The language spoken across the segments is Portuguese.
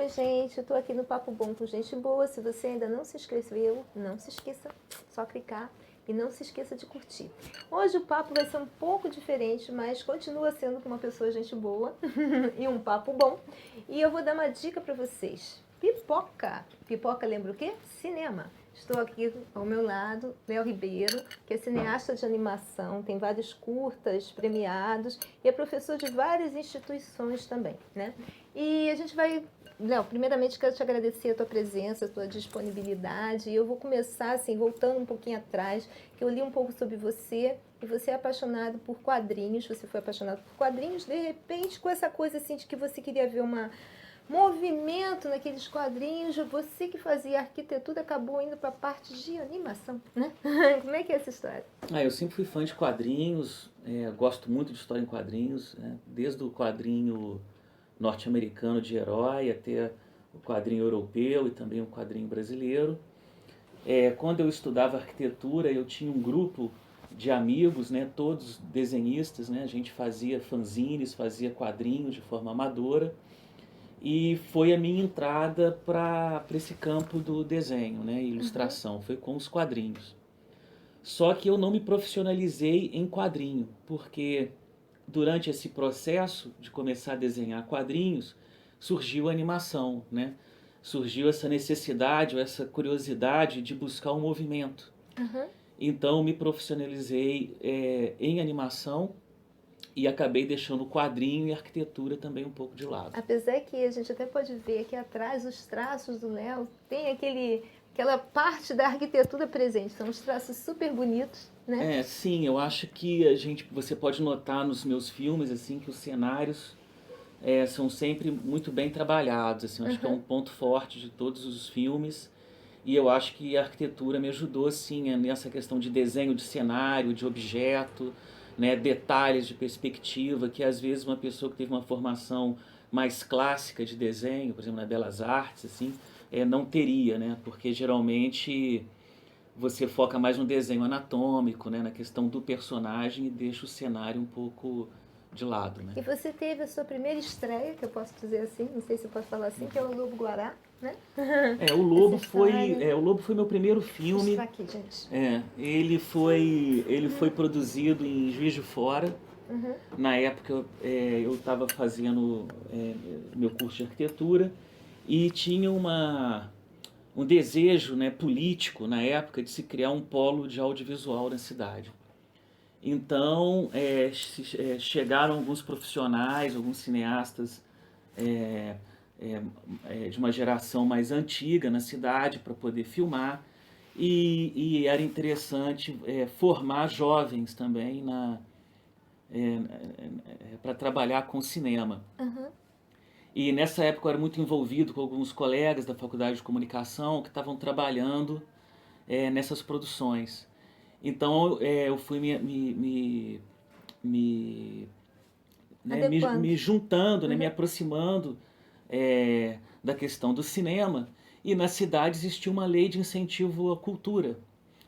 gente, eu tô aqui no Papo Bom com Gente Boa. Se você ainda não se inscreveu, não se esqueça, só clicar e não se esqueça de curtir. Hoje o papo vai ser um pouco diferente, mas continua sendo com uma pessoa gente boa e um papo bom. E eu vou dar uma dica para vocês. Pipoca. Pipoca lembra o quê? Cinema. Estou aqui ao meu lado, Léo Ribeiro, que é cineasta de animação, tem vários curtas premiados e é professor de várias instituições também, né? E a gente vai... Léo, primeiramente quero te agradecer a tua presença, a tua disponibilidade. E eu vou começar, assim, voltando um pouquinho atrás, que eu li um pouco sobre você e você é apaixonado por quadrinhos, você foi apaixonado por quadrinhos, de repente, com essa coisa, assim, de que você queria ver uma movimento naqueles quadrinhos, você que fazia arquitetura acabou indo para a parte de animação, né? Como é que é essa história? Eu sempre fui fã de quadrinhos, gosto muito de história em quadrinhos, né? Desde o quadrinho norte-americano de herói até o quadrinho europeu e também o quadrinho brasileiro. Quando eu estudava arquitetura, eu tinha um grupo de amigos, né, todos desenhistas, né? A gente fazia fanzines, fazia quadrinhos de forma amadora. E foi a minha entrada para esse campo do desenho, né, ilustração, foi com os quadrinhos. Só que eu não me profissionalizei em quadrinho, porque durante esse processo de começar a desenhar quadrinhos, surgiu a animação, né? Surgiu essa necessidade, ou essa curiosidade de buscar um movimento. Uhum. Então me profissionalizei em animação e acabei deixando o quadrinho e a arquitetura também um pouco de lado. Apesar que a gente até pode ver aqui atrás os traços do Léo, tem aquela parte da arquitetura presente, são uns traços super bonitos, né? Sim, eu acho que você pode notar nos meus filmes assim que os cenários são sempre muito bem trabalhados, assim, eu acho que é um ponto forte de todos os filmes. E eu acho que a arquitetura me ajudou assim nessa questão de desenho de cenário, de objeto, né, detalhes de perspectiva que às vezes uma pessoa que teve uma formação mais clássica de desenho, por exemplo, na Belas Artes, assim, não teria, né? Porque geralmente você foca mais no desenho anatômico, né, na questão do personagem e deixa o cenário um pouco de lado, né? E você teve a sua primeira estreia, que eu posso dizer assim, não sei se eu posso falar assim, que é o Lobo-Guará, né? Essa história. O Lobo foi meu primeiro Vou filme. mostrar aqui, gente. Ele foi produzido em Juiz de Fora. Uhum. Na época eu estava fazendo meu curso de arquitetura e tinha um desejo, né, político na época de se criar um polo de audiovisual na cidade. Então chegaram alguns profissionais, alguns cineastas é, de uma geração mais antiga na cidade para poder filmar e era interessante formar jovens também para trabalhar com cinema. Uhum. E nessa época eu era muito envolvido com alguns colegas da faculdade de comunicação que estavam trabalhando nessas produções. Então eu fui Adequando. me juntando, né, me Uhum. aproximando da questão do cinema. E na cidade existia uma lei de incentivo à cultura,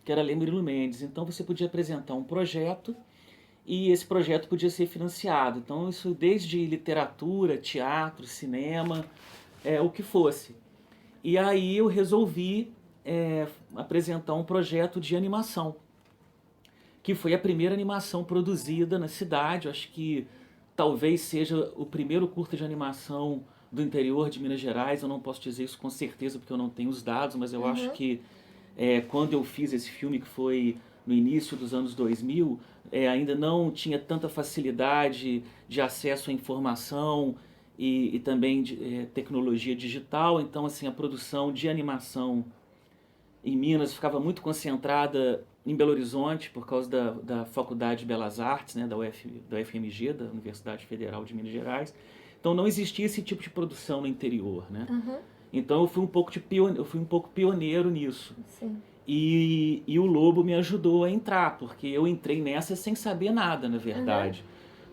que era a Lei Murilo Mendes. Então você podia apresentar um projeto e esse projeto podia ser financiado. Então isso desde literatura, teatro, cinema, o que fosse. E aí eu resolvi apresentar um projeto de animação, que foi a primeira animação produzida na cidade. Eu acho que talvez seja o primeiro curta de animação do interior de Minas Gerais. Eu não posso dizer isso com certeza porque eu não tenho os dados, mas eu acho Uhum. que quando eu fiz esse filme, que foi no início dos anos 2000, ainda não tinha tanta facilidade de acesso à informação e também de tecnologia digital. Então, assim, a produção de animação em Minas ficava muito concentrada em Belo Horizonte por causa da Faculdade de Belas Artes, né, da UFMG, da Universidade Federal de Minas Gerais. Então não existia esse tipo de produção no interior, né? Uhum. Então eu fui um pouco pioneiro nisso. Sim. E o Lobo me ajudou a entrar, porque eu entrei nessa sem saber nada, na Uhum. verdade.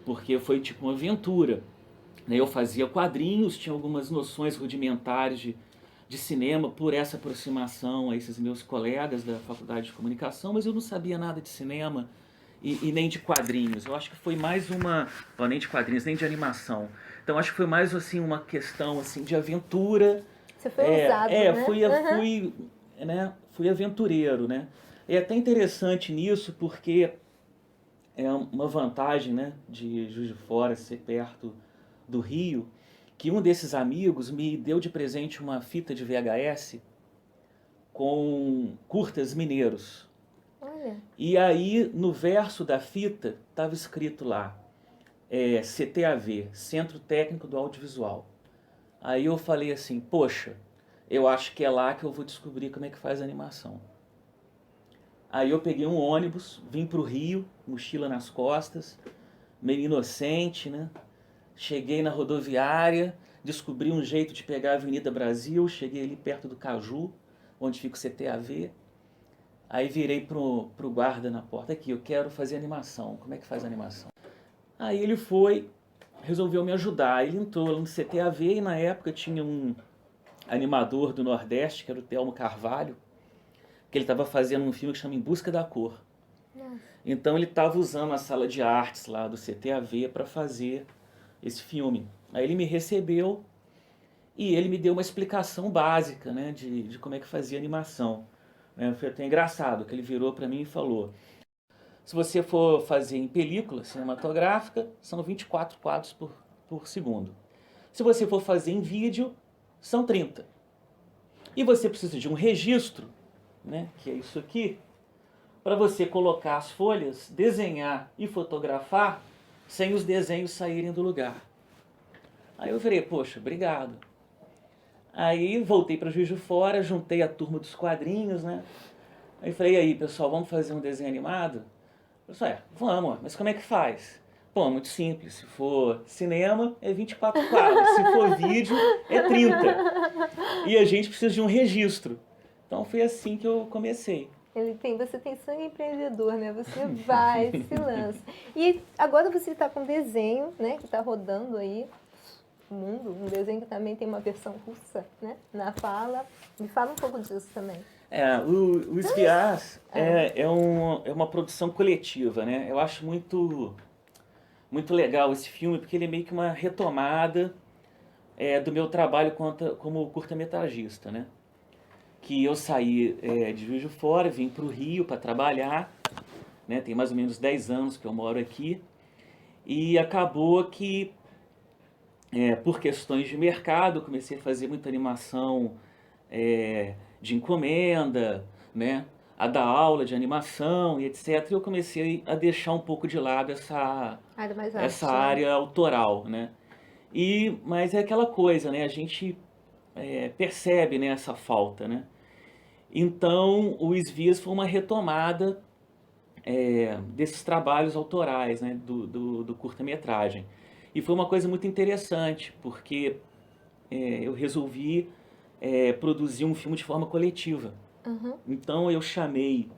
Porque foi tipo uma aventura. Eu fazia quadrinhos, tinha algumas noções rudimentares de cinema por essa aproximação a esses meus colegas da faculdade de comunicação, mas eu não sabia nada de cinema. e nem de quadrinhos. Eu acho que foi mais uma... Ó, nem de quadrinhos, nem de animação. Então acho que foi mais assim uma questão assim de aventura. Você foi ousado, né? Fui aventureiro, né? É até interessante nisso porque é uma vantagem, né, de Juiz de Fora ser perto do Rio, que um desses amigos me deu de presente uma fita de VHS com curtas mineiros. Olha. E aí, no verso da fita, estava escrito lá, CTAV, Centro Técnico do Audiovisual. Aí eu falei assim, poxa, eu acho que é lá que eu vou descobrir como é que faz a animação. Aí eu peguei um ônibus, vim pro Rio, mochila nas costas, meio inocente, né? Cheguei na rodoviária, descobri um jeito de pegar a Avenida Brasil, cheguei ali perto do Caju, onde fica o CTAV. Aí virei pro guarda na porta, aqui, eu quero fazer animação, como é que faz a animação? Aí ele foi, resolveu me ajudar, ele entrou no CTAV e na época tinha um animador do Nordeste, que era o Telmo Carvalho, que ele estava fazendo um filme que chama Em Busca da Cor. Nossa. Então ele estava usando a sala de artes lá do CTAV para fazer esse filme. Aí ele me recebeu e ele me deu uma explicação básica, né, de como é que fazia animação. Foi até engraçado, que ele virou para mim e falou, se você for fazer em película cinematográfica, são 24 quadros por segundo. Se você for fazer em vídeo, são 30. E você precisa de um registro, né, que é isso aqui, para você colocar as folhas, desenhar e fotografar sem os desenhos saírem do lugar. Aí eu falei, poxa, obrigado. Aí voltei para Juiz de Fora, juntei a turma dos quadrinhos, né? Aí falei, e aí pessoal, vamos fazer um desenho animado? Eu falei, vamos, mas como é que faz? Pô, muito simples, se for cinema é 24 quadros, se for vídeo é 30. E a gente precisa de um registro. Então foi assim que eu comecei. Você tem sangue empreendedor, né? Você vai, se lança. E agora você está com um desenho, né? Que está rodando aí o mundo. Um desenho que também tem uma versão russa, né? Na fala. Me fala um pouco disso também. O Espiãs é uma produção coletiva, né? Eu acho muito legal esse filme porque ele é meio que uma retomada do meu trabalho como curta-metragista, né? Que eu saí de Juiz de Fora, vim para o Rio para trabalhar, né? Tem mais ou menos 10 anos que eu moro aqui, e acabou que, por questões de mercado, comecei a fazer muita animação de encomenda, né? A dar aula de animação e etc. E eu comecei a deixar um pouco de lado essa área autoral, né? Mas é aquela coisa, né? A gente percebe, né, essa falta, né? Então, o Esvias foi uma retomada desses trabalhos autorais, né, do curta-metragem. E foi uma coisa muito interessante, porque eu resolvi produzir um filme de forma coletiva. Uhum. Então, eu chamei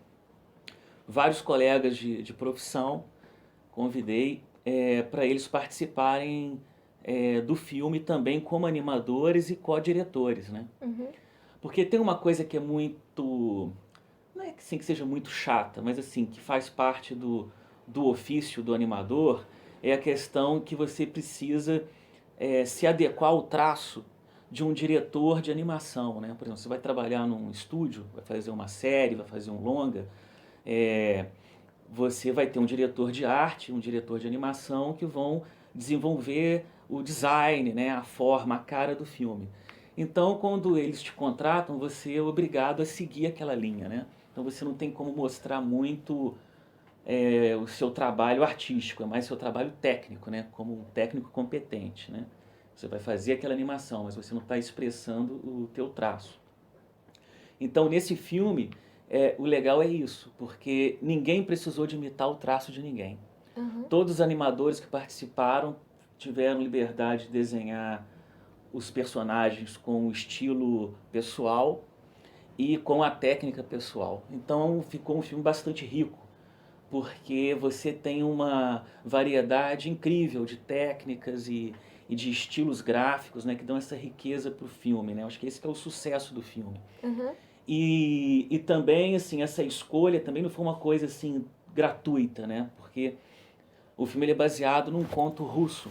vários colegas de profissão, convidei para eles participarem do filme também como animadores e co-diretores, né? Uhum. Porque tem uma coisa que é muito... Não é assim que seja muito chata, mas assim, que faz parte do ofício do animador, é a questão que você precisa se adequar ao traço de um diretor de animação, né? Por exemplo, você vai trabalhar num estúdio, vai fazer uma série, vai fazer um longa, você vai ter um diretor de arte, um diretor de animação que vão desenvolver o design, né? A forma, a cara do filme. Então, quando eles te contratam, você é obrigado a seguir aquela linha, né? Então você não tem como mostrar muito o seu trabalho artístico, é mais seu trabalho técnico, né? Como um técnico competente, né? Você vai fazer aquela animação, mas você não está expressando o teu traço. Então, nesse filme, o legal é isso, porque ninguém precisou de imitar o traço de ninguém. Uhum. Todos os animadores que participaram tiveram liberdade de desenhar os personagens com o estilo pessoal e com a técnica pessoal. Então ficou um filme bastante rico, porque você tem uma variedade incrível de técnicas e de estilos gráficos, né, que dão essa riqueza para o filme, né? Acho que esse que é o sucesso do filme. Uhum. E também, assim, essa escolha também não foi uma coisa assim gratuita, né? Porque o filme ele é baseado num conto russo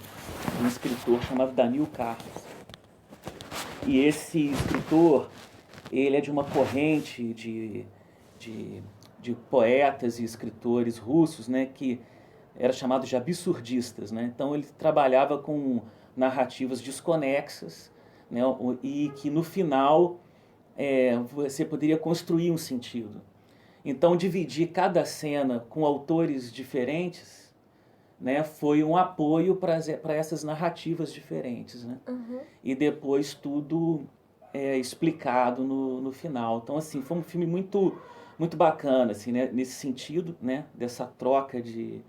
de um escritor chamado Danil Karlov. E esse escritor, ele é de uma corrente de, de poetas e escritores russos, né, que era chamado de absurdistas, né? Então ele trabalhava com narrativas desconexas, né, e que no final você poderia construir um sentido. Então dividir cada cena com autores diferentes, né, foi um apoio para essas narrativas diferentes, né? Uhum. E depois tudo explicado no final. Então assim, foi um filme muito bacana assim, né, nesse sentido, né, dessa troca de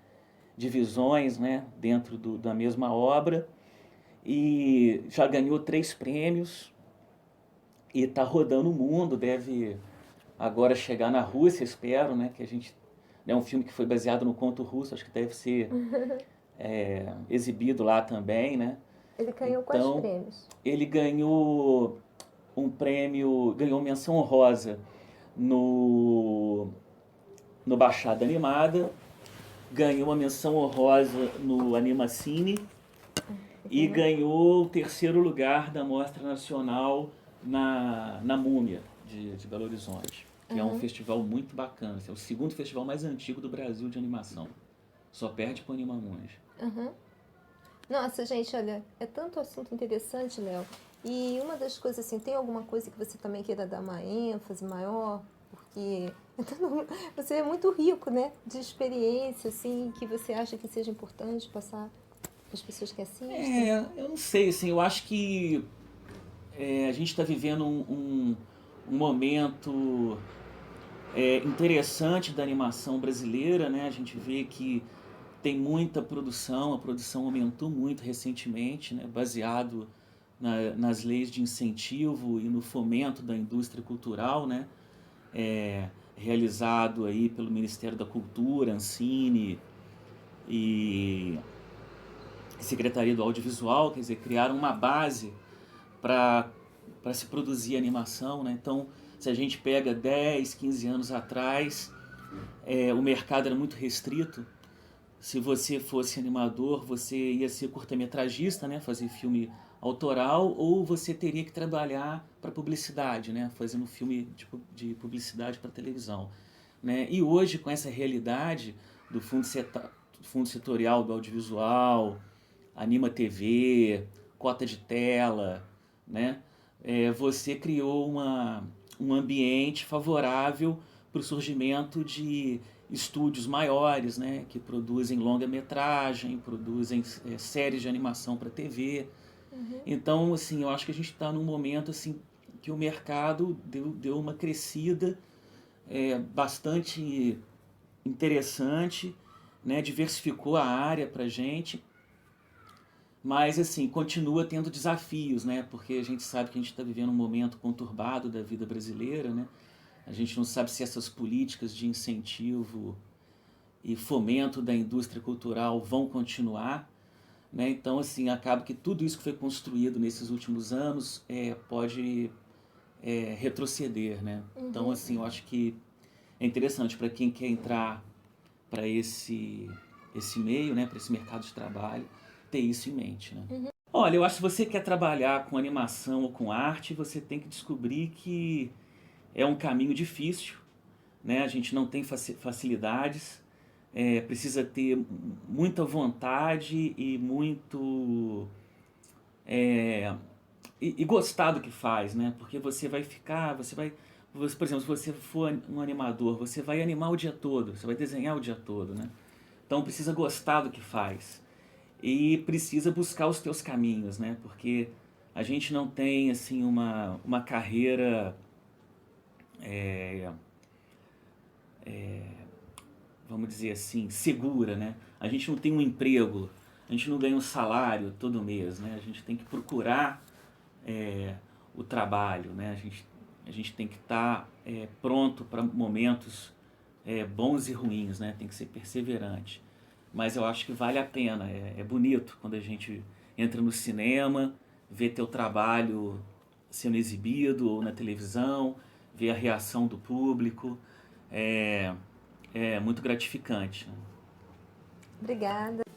visões, né, dentro da mesma obra. E já ganhou 3 prêmios e está rodando o mundo, deve agora chegar na Rússia, espero, né, que a gente é um filme que foi baseado no conto russo, acho que deve ser exibido lá também, né? Ele ganhou quais Então, prêmios? ele ganhou um prêmio, ganhou menção honrosa no, no Baixada Animada, ganhou uma menção honrosa no Animacine e ganhou o 3º lugar da Mostra Nacional na Múmia de Belo Horizonte, que é um festival muito bacana. É o 2º festival mais antigo do Brasil de animação. Só perde para o Animamonde. Uhum. Nossa, gente, olha, é tanto assunto interessante, Léo. E uma das coisas, assim, tem alguma coisa que você também queira dar uma ênfase maior? Porque você é muito rico, né? De experiência, assim, que você acha que seja importante passar para as pessoas que assistem. Eu não sei, assim, eu acho que a gente está vivendo um momento interessante da animação brasileira, né? A gente vê que tem muita produção, a produção aumentou muito recentemente, né? Baseado nas leis de incentivo e no fomento da indústria cultural, né? Realizado aí pelo Ministério da Cultura, Ancine e Secretaria do Audiovisual, quer dizer, criaram uma base para se produzir animação, né? Então, se a gente pega 10, 15 anos atrás, o mercado era muito restrito. Se você fosse animador, você ia ser curta-metragista, né? Fazer filme autoral, ou você teria que trabalhar para publicidade, né? Fazendo filme de publicidade para televisão, né? E hoje, com essa realidade do fundo setorial do audiovisual, Anima TV, cota de tela, né? Você criou um ambiente favorável para o surgimento de estúdios maiores, né? Que produzem longa-metragem, produzem séries de animação para TV. Uhum. Então, assim, eu acho que a gente está num momento assim que o mercado deu uma crescida bastante interessante, né? Diversificou a área para a gente. Mas, assim, continua tendo desafios, né? Porque a gente sabe que a gente está vivendo um momento conturbado da vida brasileira, né? A gente não sabe se essas políticas de incentivo e fomento da indústria cultural vão continuar, né? Então, assim, acaba que tudo isso que foi construído nesses últimos anos pode retroceder, né? Então, assim, eu acho que é interessante para quem quer entrar para esse meio, né? Para esse mercado de trabalho, ter isso em mente, né? Olha, eu acho que se você quer trabalhar com animação ou com arte, você tem que descobrir que é um caminho difícil, né? A gente não tem facilidades, precisa ter muita vontade e muito e gostar do que faz, né? Porque você vai ficar, por exemplo, se você for um animador, você vai animar o dia todo, você vai desenhar o dia todo, né? Então precisa gostar do que faz e precisa buscar os teus caminhos, né? Porque a gente não tem assim uma carreira vamos dizer assim, segura, né? A gente não tem um emprego, a gente não ganha um salário todo mês, né? A gente tem que procurar o trabalho, né? A gente tem que estar pronto para momentos bons e ruins, né? Tem que ser perseverante. Mas eu acho que vale a pena, é bonito quando a gente entra no cinema, vê teu trabalho sendo exibido ou na televisão, vê a reação do público, é muito gratificante. Obrigada.